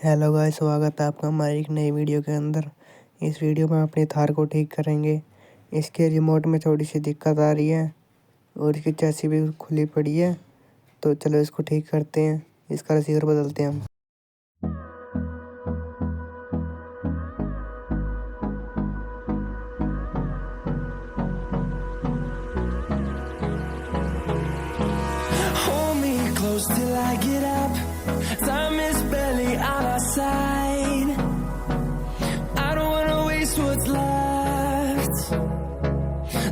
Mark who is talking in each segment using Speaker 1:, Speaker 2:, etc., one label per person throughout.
Speaker 1: Hello guys, स्वागत है आपका हमारी एक नई वीडियो के अंदर। इस वीडियो में अपनी थार को ठीक करेंगे। इसके रिमोट में थोड़ी सी दिक्कत आ रही है और इसकी चैसी भी खुली पड़ी है। तो चलो इसको ठीक करते हैं, इसका रिसीवर बदलते हैं हम।
Speaker 2: Hold me close till I get up. Time is barely on our side. I don't wanna waste what's left.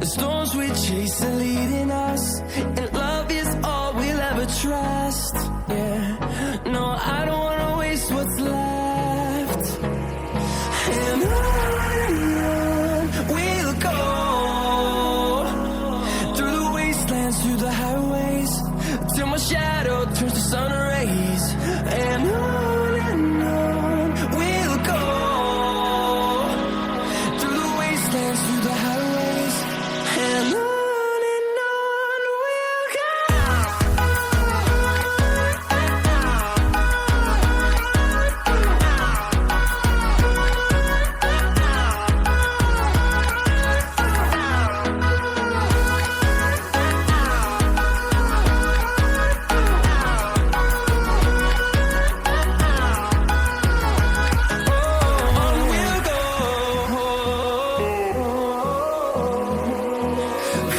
Speaker 2: The storms we chase are leading us, and love is all we'll ever trust. Yeah, no, I don't wanna waste what's left. And on we'll go, through the wastelands, through the highways, till my shadow turns to sun rays. And on we'll go, through the wastelands, through the highways, and on we'll go.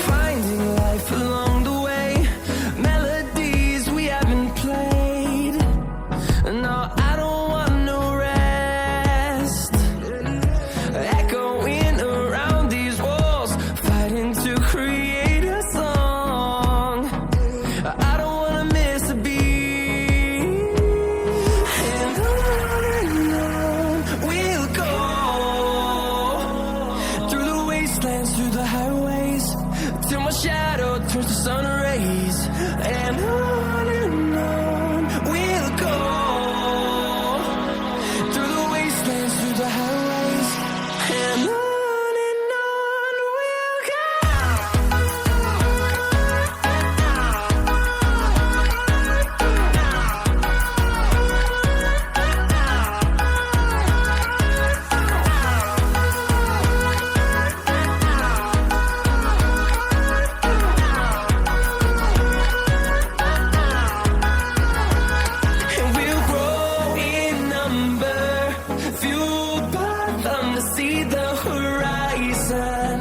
Speaker 2: Finding life along the way, melodies we haven't played. No, I don't want no rest. Echoing around these walls, fighting to create a song. I don't wanna miss a beat. And on we'll go, through the wastelands, through the highways, till my shadow turns to sun rays. And on we'll go, through the wastelands, through the highways, and on we'll go. And we'll grow in number, fueled by them to see the horizon,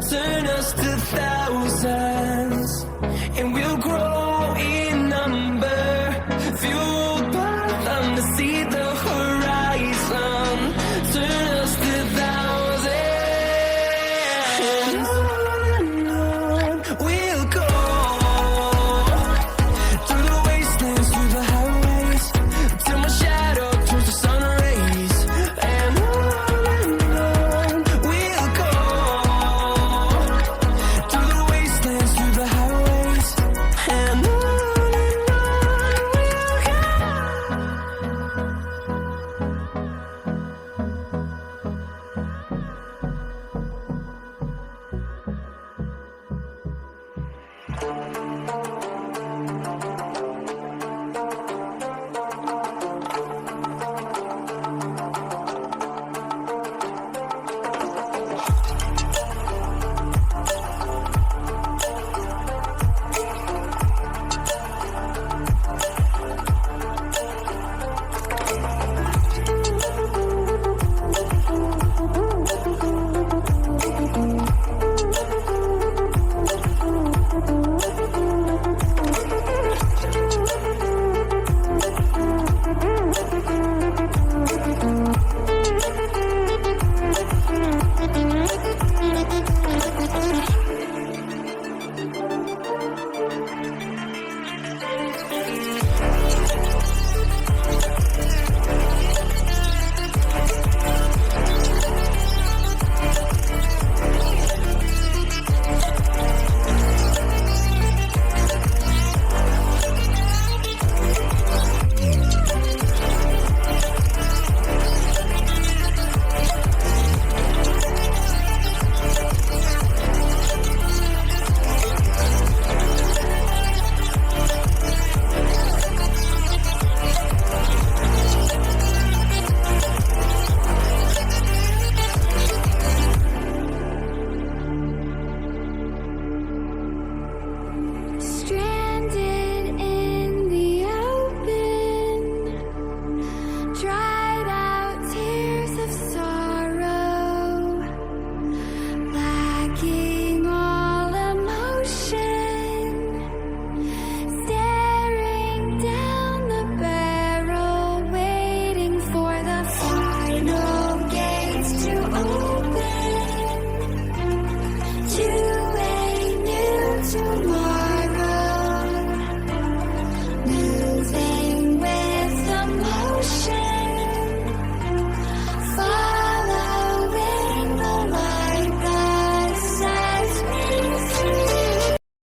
Speaker 2: turn us to thousands. And we'll grow in number, fueled by them to see the horizon.